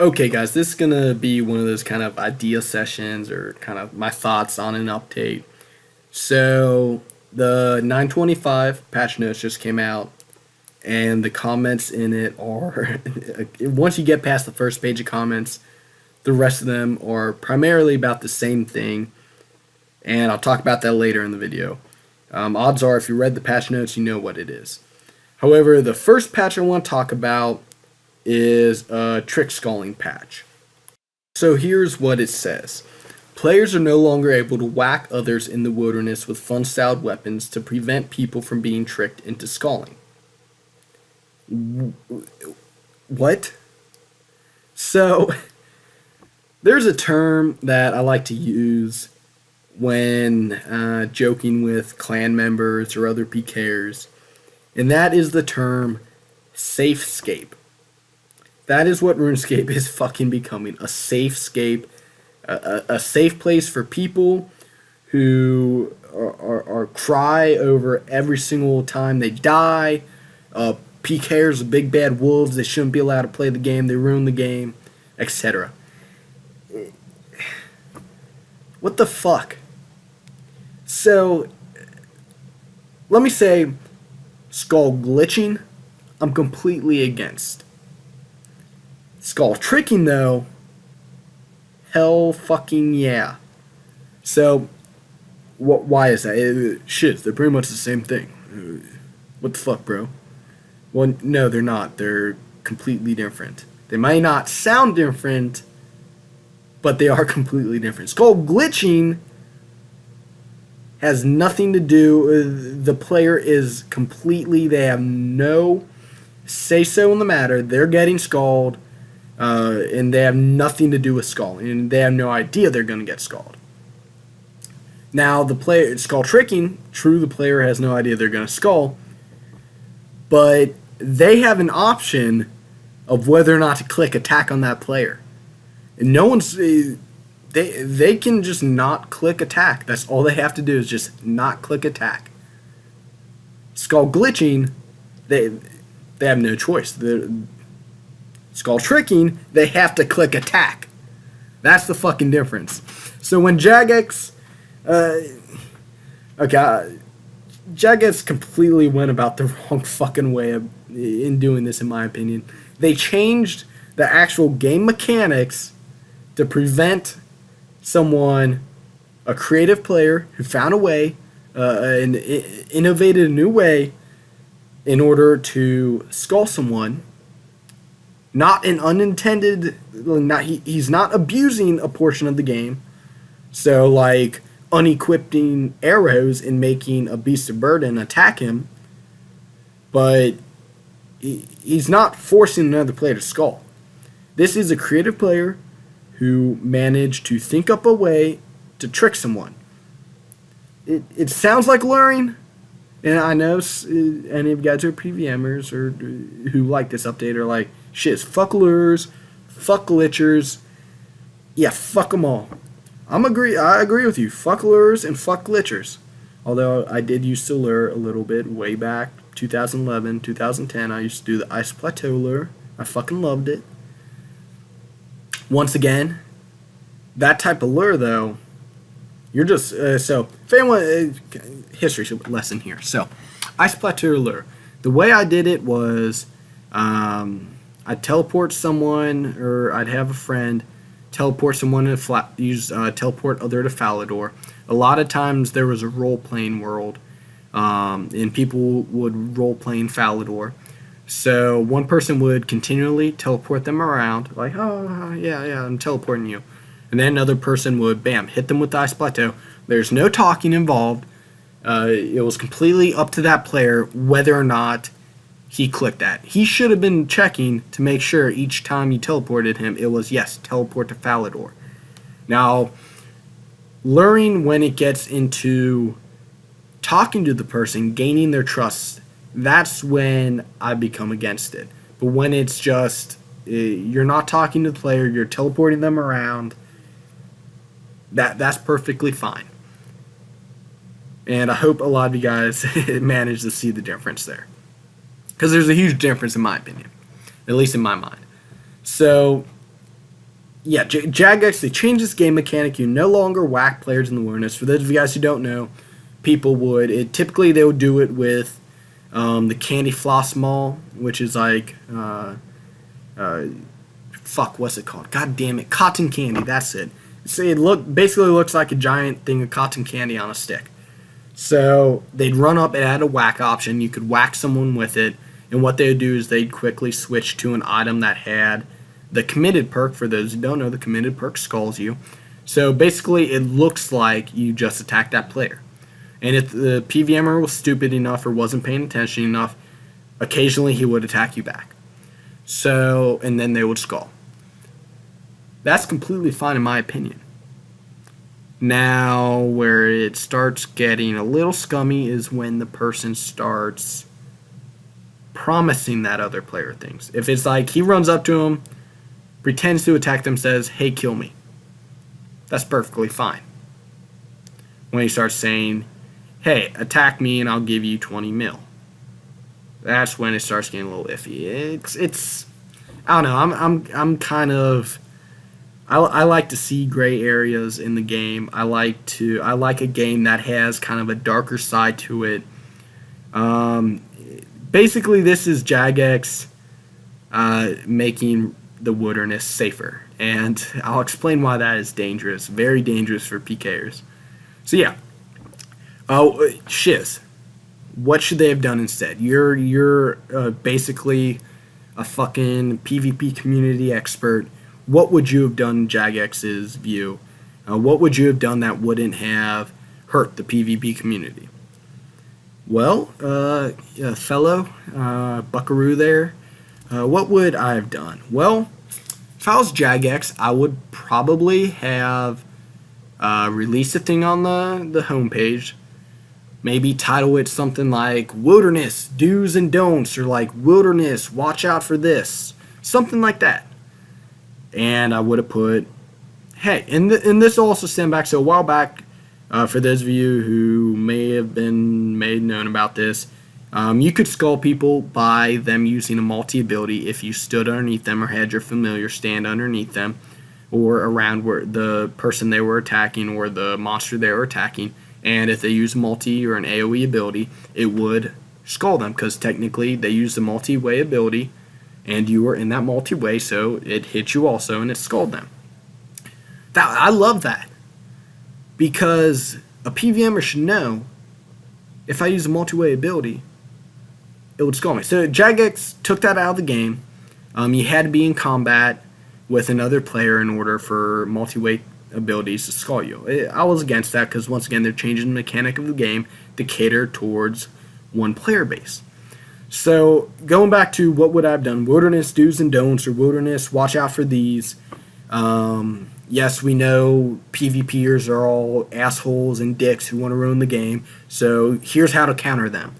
Okay, guys, this is gonna be one of those kind of idea sessions or kind of my thoughts on an update. So, the 925 patch notes just came out, and the comments in it are once you get past the first page of comments, the rest of them are primarily about the same thing, and I'll talk about that later in the video. Odds are, if you read the patch notes, you know what it is. However, the first patch I want to talk about is a trick sculling patch. So here's what it says. Players are no longer able to whack others in the wilderness with fun-styled weapons to prevent people from being tricked into sculling. What? So, there's a term that I like to use when joking with clan members or other PKers, and that is the term safescape. That is what RuneScape is fucking becoming, a safescape, a safe place for people who are cry over every single time they die. PKers are big bad wolves. They shouldn't be allowed to play the game. They ruin the game, etc. What the fuck? So, let me say, skull glitching, I'm completely against. Skull tricking, though, hell fucking yeah. So, why is that? Shit, they're pretty much the same thing. What the fuck, bro? Well, no, they're not. They're completely different. They might not sound different, but they are completely different. Skull glitching has nothing to do with the player is completely, they have no say so in the matter. They're getting skulled, and they have nothing to do with sculling, and they have no idea they're going to get skulled. Now, the player, skull tricking, true, the player has no idea they're going to skull, but they have an option of whether or not to click attack on that player. And no one's they can just not click attack. That's all they have to do is just not click attack. Skull glitching, they have no choice. Skull tricking, they have to click attack. That's the fucking difference. So when Jagex, Jagex completely went about the wrong fucking way in doing this, in my opinion. They changed the actual game mechanics to prevent someone, a creative player who found a way, and innovated a new way in order to skull someone. Not an unintended, he's not abusing a portion of the game. So, like, unequipping arrows and making a beast of burden attack him. But he's not forcing another player to skull. This is a creative player who managed to think up a way to trick someone. It sounds like luring, and I know any of you guys who are PVMers or who like this update are like, shit, fuck lures, fuck glitchers, yeah, fuck them all. I agree with you, fuck lures and fuck glitchers. Although I did used to lure a little bit way back, 2011, 2010, I used to do the Ice Plateau lure. I fucking loved it. Once again, that type of lure, though, you're just, so, family, history lesson here. So, Ice Plateau lure. The way I did it was, I'd teleport someone, or I'd have a friend teleport someone to use teleport other to Falador. A lot of times there was a role-playing world, and people would role-playing Falador. So one person would continually teleport them around, like, oh, yeah, I'm teleporting you. And then another person would, bam, hit them with the Ice Plateau. There's no talking involved. It was completely up to that player whether or not he clicked that. He should have been checking to make sure each time you teleported him, it was, yes, teleport to Falador. Now, luring when it gets into talking to the person, gaining their trust, that's when I become against it. But when it's just, you're not talking to the player, you're teleporting them around, that's perfectly fine. And I hope a lot of you guys manage to see the difference there. Because there's a huge difference in my opinion. At least in my mind. So, yeah, Jagex, they changed this game mechanic. You no longer whack players in the wilderness. For those of you guys who don't know, people would, typically they would do it with the candy floss mall, which is like, fuck, what's it called? God damn it, cotton candy, that's it. So it basically looks like a giant thing of cotton candy on a stick. So they'd run up, it had a whack option. You could whack someone with it, and what they would do is they'd quickly switch to an item that had the committed perk. For those who don't know, the committed perk skulls you. So basically, it looks like you just attacked that player. And if the PVMer was stupid enough or wasn't paying attention enough, occasionally he would attack you back. So, and then they would skull. That's completely fine in my opinion. Now, where it starts getting a little scummy is when the person starts promising that other player things. If it's like he runs up to him, pretends to attack them, says, "Hey, kill me." That's perfectly fine. When he starts saying, "Hey, attack me and I'll give you 20 mil." That's when it starts getting a little iffy. It's I don't know. I'm kind of I like to see gray areas in the game. I like a game that has kind of a darker side to it. Basically, this is Jagex making the wilderness safer, and I'll explain why that is dangerous, very dangerous for PKers. So yeah, Shiz, what should they have done instead? You're basically a fucking PvP community expert. What would you have done in Jagex's view? What would you have done that wouldn't have hurt the PvP community? Well, fellow buckaroo there, what would I have done? Well, if I was Jagex, I would probably have released a thing on the homepage. Maybe title it something like Wilderness Do's and Don'ts, or like Wilderness Watch Out for This, something like that. And I would have put, hey, and this also stemmed back, so a while back, for those of you who may have been made known about this, you could skull people by them using a multi-ability if you stood underneath them or had your familiar stand underneath them or around where the person they were attacking or the monster they were attacking. And if they use multi or an AoE ability, it would skull them because technically they used a multi-way ability and you were in that multi-way, so it hit you also and it skulled them. I love that because a PVMer should know if I use a multi-way ability, it would skull me. So Jagex took that out of the game. You had to be in combat with another player in order for multi-way abilities to skull you. I was against that because once again they're changing the mechanic of the game to cater towards one player base. So going back to what would I have done, Wilderness Do's and Don'ts, or Wilderness Watch Out for These. Yes, we know PvPers are all assholes and dicks who want to ruin the game, so here's how to counter them.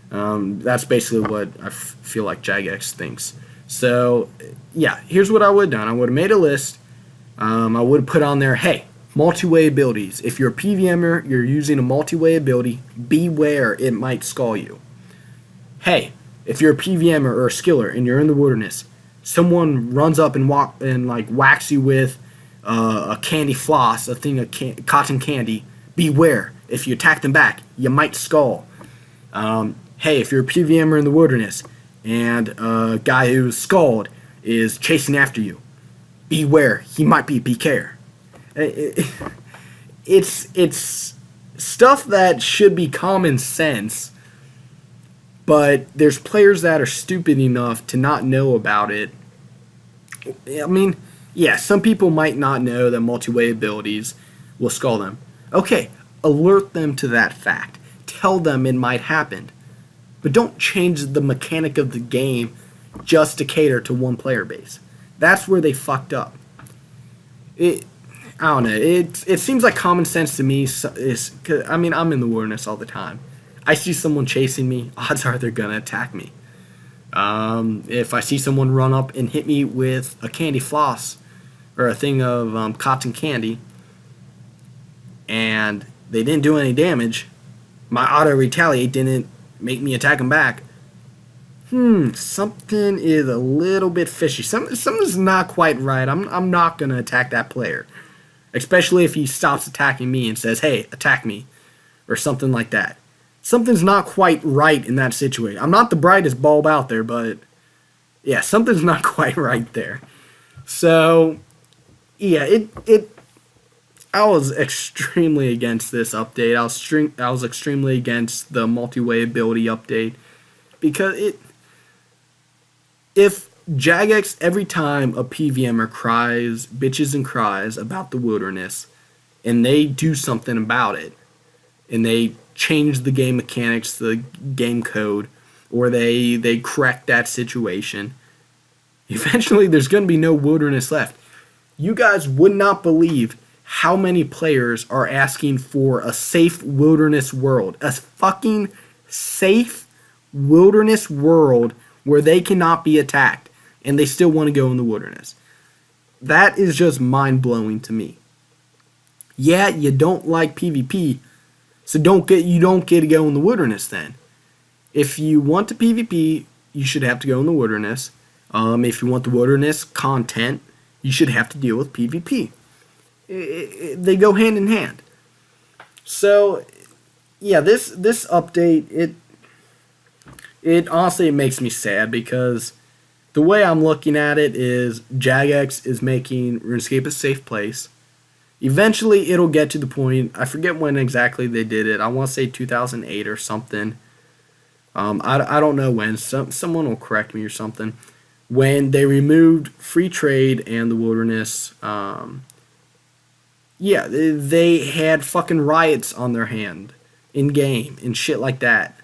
That's basically what I feel like Jagex thinks. So yeah, here's what I would have done. I would have made a list. I would have put on there, hey, multi-way abilities. If you're a PVMer, you're using a multi-way ability, beware, it might skull you. Hey, if you're a PVMer or a skiller and you're in the wilderness, someone runs up and whacks you with a candy floss, a thing of cotton candy, beware. If you attack them back, you might skull. Hey, if you're a PVMer in the wilderness and a guy who's skulled is chasing after you, beware, he might be a PKer. It's stuff that should be common sense, but there's players that are stupid enough to not know about it. I mean, yeah, some people might not know that multi-way abilities will skull them. Okay, alert them to that fact. Tell them it might happen. But don't change the mechanic of the game just to cater to one player base. That's where they fucked up. I don't know. It seems like common sense to me. I mean, I'm in the wilderness all the time. I see someone chasing me, odds are they're going to attack me. If I see someone run up and hit me with a candy floss or a thing of cotton candy and they didn't do any damage, my auto retaliate didn't make me attack them back, something is a little bit fishy. Something's not quite right. I'm not gonna attack that player, especially if he stops attacking me and says, "Hey, attack me," or something like that. Something's not quite right in that situation. I'm not the brightest bulb out there, but yeah, something's not quite right there. So yeah, it. I was extremely against this update. I was extremely against the multi-way ability update because if Jagex every time a PVMer cries, bitches and cries about the wilderness, and they do something about it, and they change the game mechanics, the game code, or they correct that situation, eventually there's going to be no wilderness left. You guys would not believe how many players are asking for a safe wilderness world. A fucking safe wilderness world where they cannot be attacked and they still want to go in the wilderness. That is just mind-blowing to me. Yeah, you don't like PvP, so you don't get to go in the wilderness then. If you want the PvP, you should have to go in the wilderness. If you want the wilderness content, you should have to deal with PvP. They go hand in hand. So, yeah, this update, it honestly, it makes me sad because the way I'm looking at it is Jagex is making RuneScape a safe place. Eventually, it'll get to the point, I forget when exactly they did it. I want to say 2008 or something. I don't know when. Someone will correct me or something. When they removed free trade and the wilderness, yeah, they had fucking riots on their hand in game and shit like that.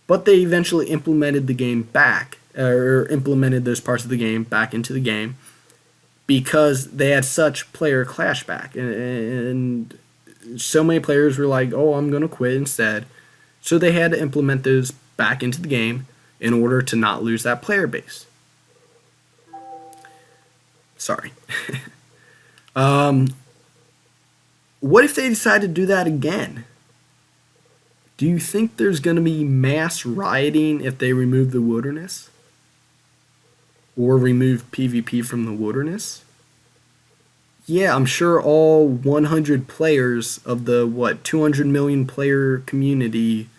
But they eventually implemented the game back, or implemented those parts of the game back into the game because they had such player clashback. And so many players were like, oh, I'm going to quit instead. So they had to implement those back into the game in order to not lose that player base. Sorry. What if they decide to do that again? Do you think there's going to be mass rioting if they remove the wilderness? Or remove PvP from the wilderness? Yeah, I'm sure all 100 players of the, 200 million player community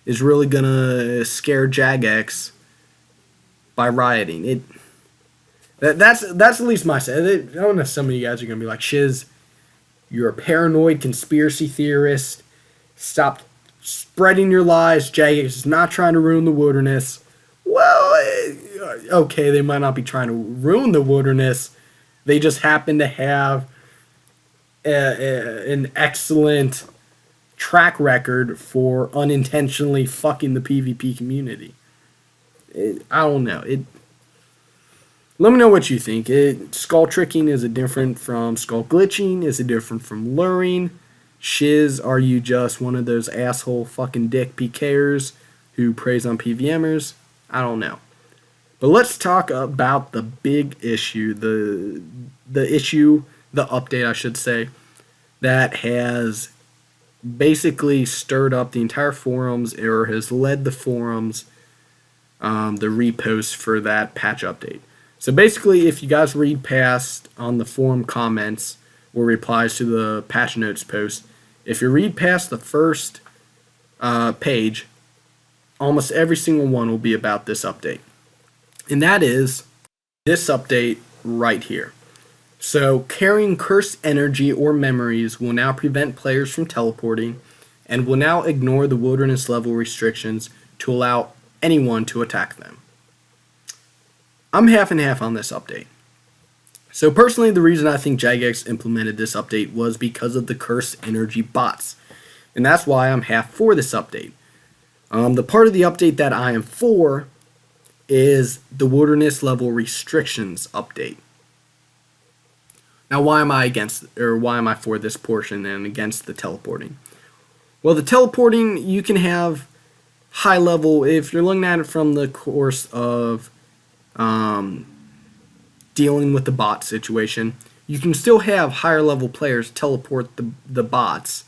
is really going to scare Jagex by rioting. That's at least my side. I don't know, some of you guys are going to be like, Shiz, you're a paranoid conspiracy theorist. Stop spreading your lies. Jagex is not trying to ruin the wilderness. Well, okay, they might not be trying to ruin the wilderness. They just happen to have an excellent track record for unintentionally fucking the PvP community. I don't know. Let me know what you think. Skull tricking, is it different from skull glitching? Is it different from luring? Shiz, are you just one of those asshole fucking dick PKers who preys on PVMers? I don't know. But let's talk about the big issue, the update I should say, that has basically stirred up the entire forums, or has led the forums, the reposts for that patch update. So basically, if you guys read past on the forum comments or replies to the patch notes post, if you read past the first page, almost every single one will be about this update. And that is this update right here. So carrying cursed energy or memories will now prevent players from teleporting and will now ignore the wilderness level restrictions to allow anyone to attack them. I'm half and half on this update. So personally, the reason I think Jagex implemented this update was because of the cursed energy bots. And that's why I'm half for this update. The part of the update that I am for is the wilderness level restrictions update. Now, why am I for this portion and against the teleporting? Well, the teleporting, you can have high level, if you're looking at it from the course of dealing with the bot situation, you can still have higher level players teleport the bots,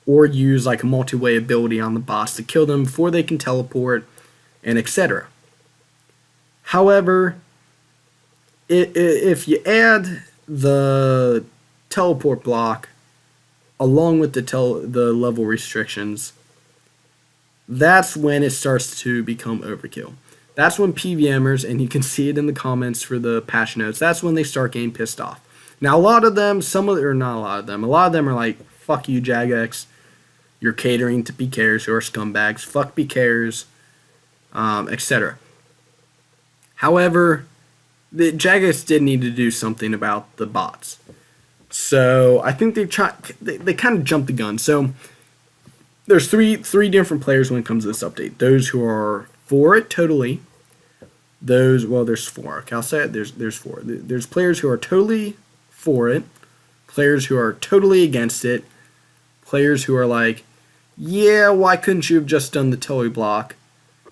or use like a multi-way ability on the bots to kill them before they can teleport, and etc. However, if you add the teleport block along with the level restrictions, that's when it starts to become overkill. That's when PVMers, and you can see it in the comments for the patch notes, that's when they start getting pissed off. Now, a lot of them, not a lot of them, a lot of them are like, fuck you, Jagex, you're catering to PKers who are scumbags, fuck PKers, etc. However, the Jagex did need to do something about the bots. So I think they kind of jumped the gun. So there's three different players when it comes to this update. Those who are for it totally. There's four. Okay, I'll say it. There's four. There's players who are totally for it, players who are totally against it, players who are like, yeah, why couldn't you have just done the Tilly block?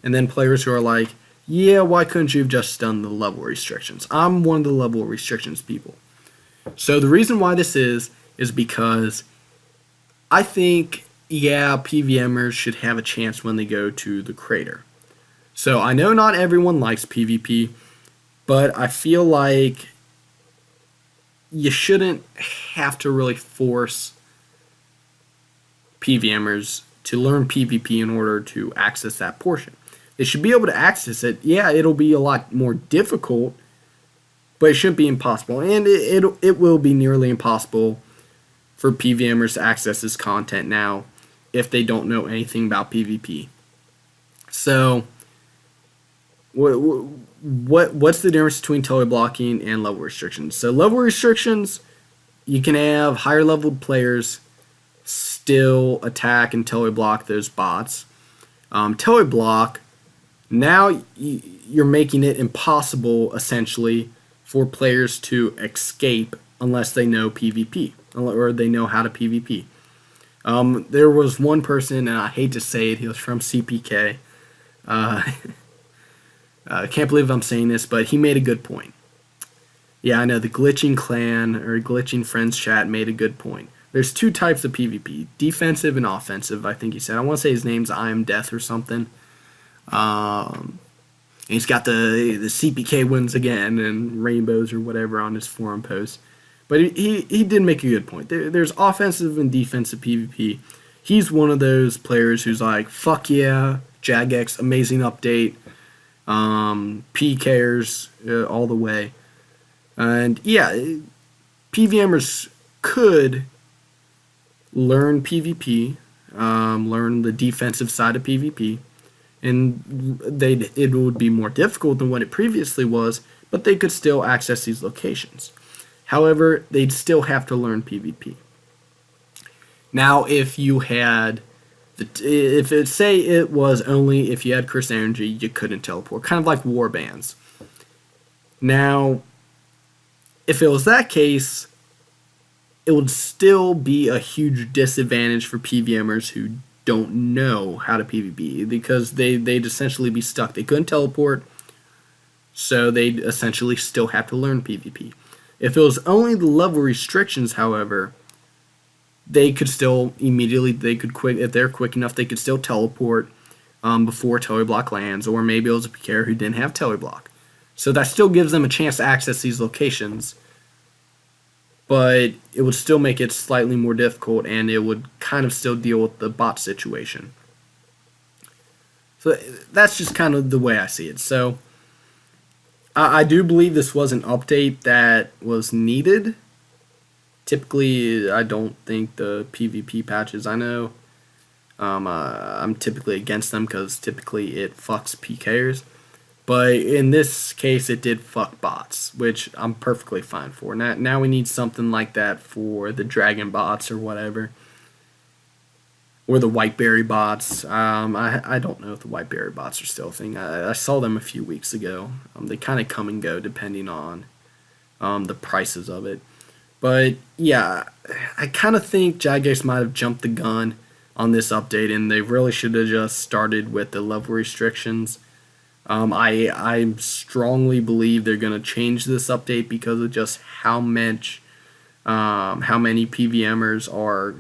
And then players who are like, yeah, why couldn't you have just done the level restrictions? I'm one of the level restrictions people. So the reason why this is because I think, yeah, PVMers should have a chance when they go to the crater. So I know not everyone likes PvP, but I feel like you shouldn't have to really force PVMers to learn PvP in order to access that portion. They should be able to access it. Yeah, it'll be a lot more difficult, but it shouldn't be impossible. And it will be nearly impossible for PVMers to access this content now if they don't know anything about PvP. So what's the difference between tele blocking and level restrictions? So level restrictions, you can have higher leveled players still attack and tele block those bots. Tele block, now you're making it impossible essentially for players to escape unless they know PvP or they know how to PvP. There was one person, and I hate to say it, he was from CPK. I can't believe I'm saying this, but he made a good point. Yeah, I know the glitching clan or glitching friends chat made a good point. There's two types of PvP, defensive and offensive, I think he said. I want to say his name's I Am Death or something. He's got the CPK wins again and rainbows or whatever on his forum post. But he did make a good point. There's offensive and defensive PvP. He's one of those players who's like, fuck yeah, Jagex, amazing update. PKers all the way. And yeah, PVMers could learn PvP, learn the defensive side of PvP, and it would be more difficult than what it previously was, but they could still access these locations. However, they'd still have to learn PvP. Now, if you had say it was only if you had Curse Energy, you couldn't teleport, kind of like war bands. Now, if it was that case, it would still be a huge disadvantage for PVMers who don't know how to PvP, because they'd essentially be stuck. They couldn't teleport, so they'd essentially still have to learn PvP. If it was only the level restrictions, however, they could still immediately, if they're quick enough, they could still teleport before teleblock lands, or maybe it was a PKer who didn't have teleblock. So that still gives them a chance to access these locations, but it would still make it slightly more difficult, and it would kind of still deal with the bot situation. So that's just kind of the way I see it. So I do believe this was an update that was needed. Typically, I don't think the PvP patches, I know, I'm typically against them because typically it fucks PKers. But in this case, it did fuck bots, which I'm perfectly fine for. Now we need something like that for the dragon bots or whatever. Or the whiteberry bots. I don't know if the whiteberry bots are still a thing. I saw them a few weeks ago. They kind of come and go depending on the prices of it. But yeah, I kind of think Jagex might have jumped the gun on this update, and they really should have just started with the level restrictions. I strongly believe they're going to change this update because of just how many PVMers are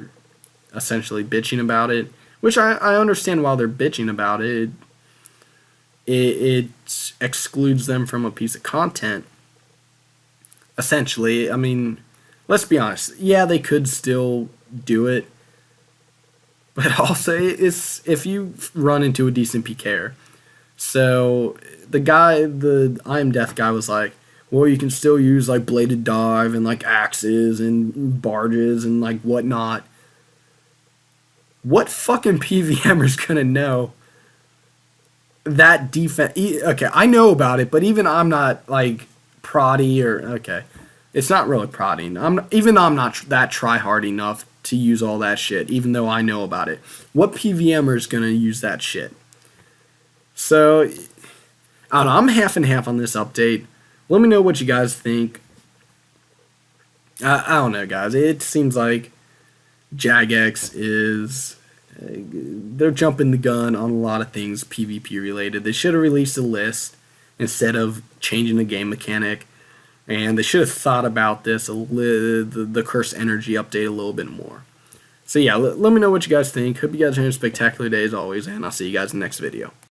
essentially bitching about it, which I understand why they're bitching about it. it excludes them from a piece of content. Essentially, I mean, let's be honest. Yeah, they could still do it, but also it's if you run into a decent PKer. So the I am Death guy was like, well, you can still use like bladed dive and like axes and barges and like whatnot. What fucking PVMer is gonna know that defense? Okay, I know about it, but even I'm not like proddy or okay, it's not really prodding. I'm not that try hard enough to use all that shit, even though I know about it. What PVMer is gonna use that shit? So I don't know. I'm half and half on this update. Let me know what you guys think. I don't know, guys. It seems like Jagex is they're jumping the gun on a lot of things PvP related. They should have released a list instead of changing the game mechanic, and they should have thought about this the Curse Energy update a little bit more. So yeah, let me know what you guys think. Hope you guys are having a spectacular day as always, and I'll see you guys in the next video.